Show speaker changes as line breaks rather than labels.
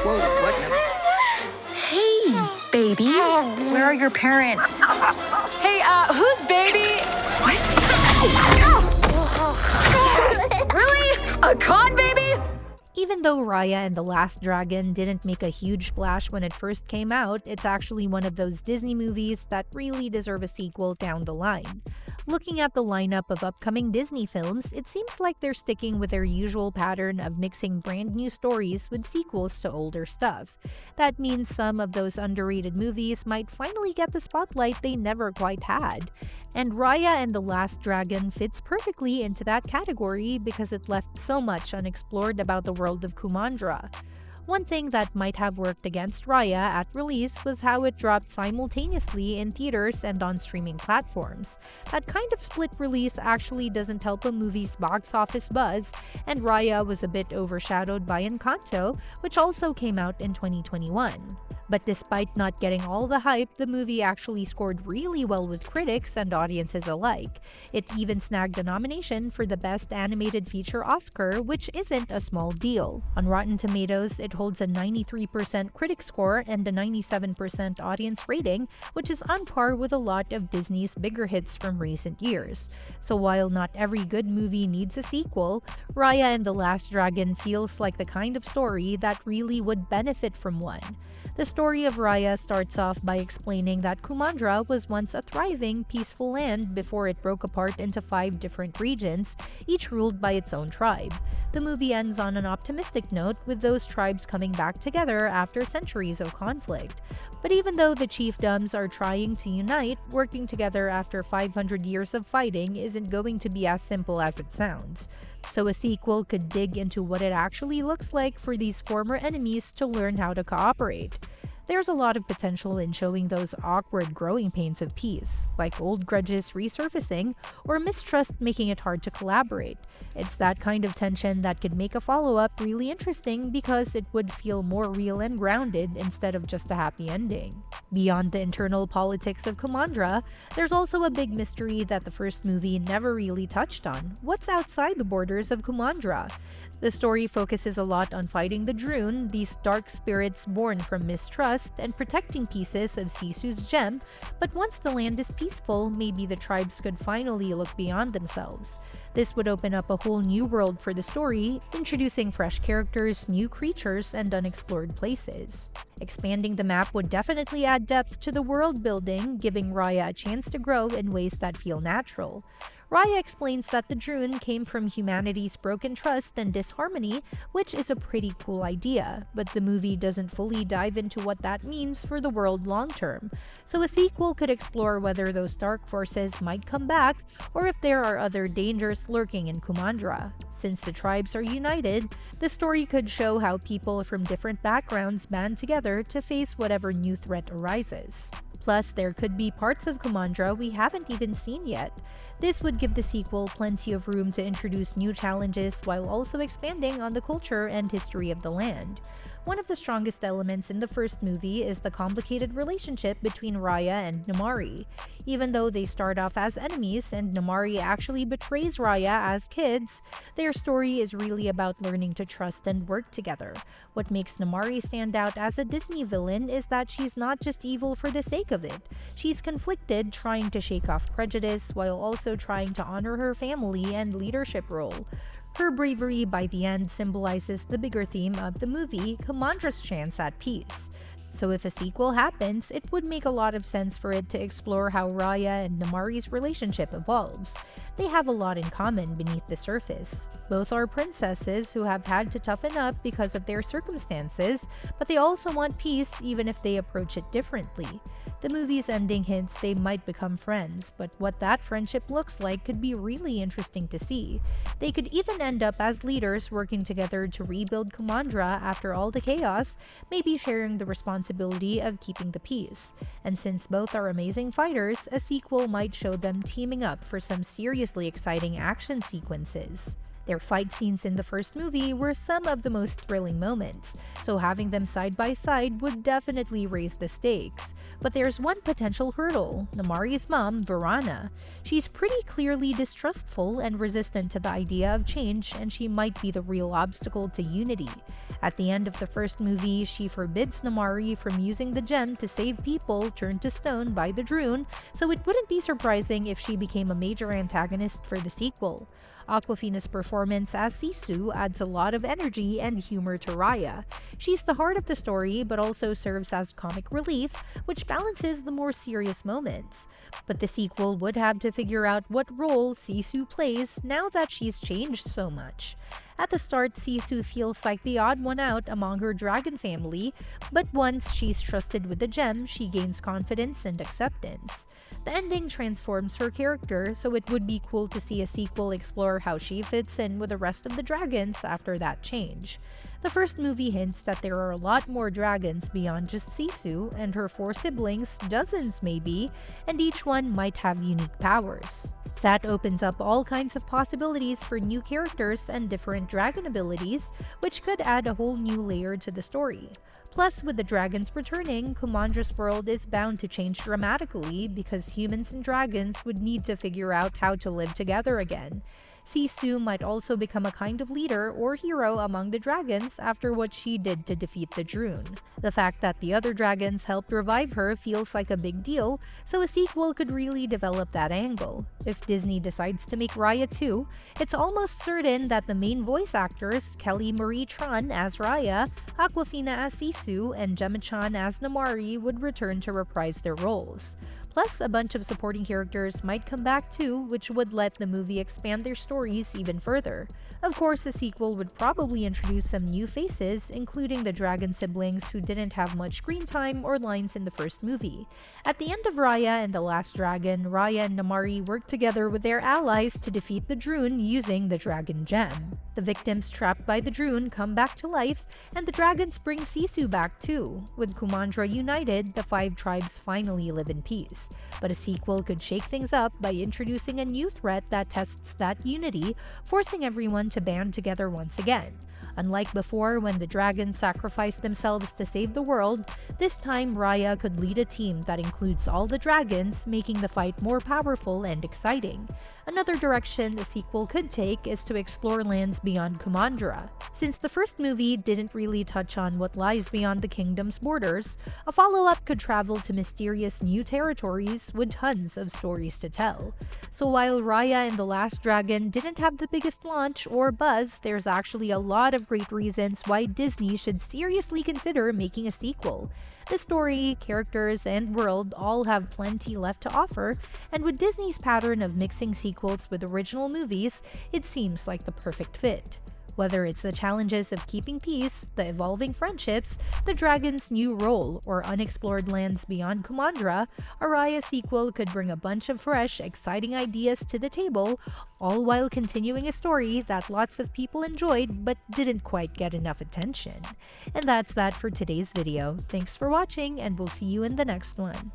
Whoa, what? Hey, baby. Where are your parents?
Hey, who's baby?
What?
Really? A con baby?
Even though Raya and the Last Dragon didn't make a huge splash when it first came out, it's actually one of those Disney movies that really deserve a sequel down the line. Looking at the lineup of upcoming Disney films, it seems like they're sticking with their usual pattern of mixing brand new stories with sequels to older stuff. That means some of those underrated movies might finally get the spotlight they never quite had. And Raya and the Last Dragon fits perfectly into that category because it left so much unexplored about the world of Kumandra. One thing that might have worked against Raya at release was how it dropped simultaneously in theaters and on streaming platforms. That kind of split release actually doesn't help a movie's box office buzz, and Raya was a bit overshadowed by Encanto, which also came out in 2021. But despite not getting all the hype, the movie actually scored really well with critics and audiences alike. It even snagged a nomination for the Best Animated Feature Oscar, which isn't a small deal. On Rotten Tomatoes, it holds a 93% critic score and a 97% audience rating, which is on par with a lot of Disney's bigger hits from recent years. So while not every good movie needs a sequel, Raya and the Last Dragon feels like the kind of story that really would benefit from one. The story of Raya starts off by explaining that Kumandra was once a thriving, peaceful land before it broke apart into 5 different regions, each ruled by its own tribe. The movie ends on an optimistic note, with those tribes coming back together after centuries of conflict. But even though the chiefdoms are trying to unite, working together after 500 years of fighting isn't going to be as simple as it sounds. So a sequel could dig into what it actually looks like for these former enemies to learn how to cooperate. There's a lot of potential in showing those awkward growing pains of peace, like old grudges resurfacing or mistrust making it hard to collaborate. It's that kind of tension that could make a follow-up really interesting because it would feel more real and grounded instead of just a happy ending. Beyond the internal politics of Kumandra, there's also a big mystery that the first movie never really touched on. What's outside the borders of Kumandra? The story focuses a lot on fighting the Droon, these dark spirits born from mistrust, and protecting pieces of Sisu's gem, but once the land is peaceful, maybe the tribes could finally look beyond themselves. This would open up a whole new world for the story, introducing fresh characters, new creatures, and unexplored places. Expanding the map would definitely add depth to the world building, giving Raya a chance to grow in ways that feel natural. Raya explains that the Droon came from humanity's broken trust and disharmony, which is a pretty cool idea, but the movie doesn't fully dive into what that means for the world long term. So a sequel could explore whether those dark forces might come back, or if there are other dangers lurking in Kumandra. Since the tribes are united, the story could show how people from different backgrounds band together to face whatever new threat arises. Plus, there could be parts of Kumandra we haven't even seen yet. This would give the sequel plenty of room to introduce new challenges while also expanding on the culture and history of the land. One of the strongest elements in the first movie is the complicated relationship between Raya and Namaari. Even though they start off as enemies and Namaari actually betrays Raya as kids, their story is really about learning to trust and work together. What makes Namaari stand out as a Disney villain is that she's not just evil for the sake of it. She's conflicted, trying to shake off prejudice while also trying to honor her family and leadership role. Her bravery by the end symbolizes the bigger theme of the movie, Kumandra's chance at peace. So if a sequel happens, it would make a lot of sense for it to explore how Raya and Namaari's relationship evolves. They have a lot in common beneath the surface. Both are princesses who have had to toughen up because of their circumstances, but they also want peace even if they approach it differently. The movie's ending hints they might become friends, but what that friendship looks like could be really interesting to see. They could even end up as leaders working together to rebuild Kumandra after all the chaos, maybe sharing the responsibility of keeping the peace. And since both are amazing fighters, a sequel might show them teaming up for some seriously exciting action sequences. Their fight scenes in the first movie were some of the most thrilling moments, so having them side by side would definitely raise the stakes. But there's one potential hurdle: Namari's mom, Verana. She's pretty clearly distrustful and resistant to the idea of change, and she might be the real obstacle to unity. At the end of the first movie, she forbids Namari from using the gem to save people turned to stone by the Drune, so it wouldn't be surprising if she became a major antagonist for the sequel. Awkwafina's performance as Sisu adds a lot of energy and humor to Raya. She's the heart of the story, but also serves as comic relief, which balances the more serious moments. But the sequel would have to figure out what role Sisu plays now that she's changed so much. At the start, Sisu feels like the odd one out among her dragon family, but once she's trusted with the gem, she gains confidence and acceptance. The ending transforms her character, so it would be cool to see a sequel explore how she fits in with the rest of the dragons after that change. The first movie hints that there are a lot more dragons beyond just Sisu and her 4 siblings, dozens maybe, and each one might have unique powers. That opens up all kinds of possibilities for new characters and different dragon abilities, which could add a whole new layer to the story. Plus, with the dragons returning, Kumandra's world is bound to change dramatically because humans and dragons would need to figure out how to live together again. Sisu might also become a kind of leader or hero among the dragons after what she did to defeat the Drune. The fact that the other dragons helped revive her feels like a big deal, so a sequel could really develop that angle. If Disney decides to make Raya 2, it's almost certain that the main voice actors, Kelly Marie Tran as Raya, Awkwafina as Sisu, and Gemma-chan as Namari would return to reprise their roles. Plus, a bunch of supporting characters might come back too, which would let the movie expand their stories even further. Of course, a sequel would probably introduce some new faces, including the dragon siblings who didn't have much screen time or lines in the first movie. At the end of Raya and the Last Dragon, Raya and Namari work together with their allies to defeat the Drune using the Dragon Gem. The victims trapped by the Drune come back to life, and the dragons bring Sisu back too. With Kumandra united, the 5 tribes finally live in peace. But a sequel could shake things up by introducing a new threat that tests that unity, forcing everyone to band together once again. Unlike before, when the dragons sacrificed themselves to save the world, this time Raya could lead a team that includes all the dragons, making the fight more powerful and exciting. Another direction the sequel could take is to explore lands beyond Kumandra. Since the first movie didn't really touch on what lies beyond the kingdom's borders, a follow-up could travel to mysterious new territories with tons of stories to tell. So while Raya and the Last Dragon didn't have the biggest launch or buzz, there's actually a lot of great reasons why Disney should seriously consider making a sequel. The story, characters, and world all have plenty left to offer, and with Disney's pattern of mixing sequels with original movies, it seems like the perfect fit. Whether it's the challenges of keeping peace, the evolving friendships, the dragon's new role, or unexplored lands beyond Kumandra, a Raya sequel could bring a bunch of fresh, exciting ideas to the table, all while continuing a story that lots of people enjoyed but didn't quite get enough attention. And that's that for today's video. Thanks for watching, and we'll see you in the next one.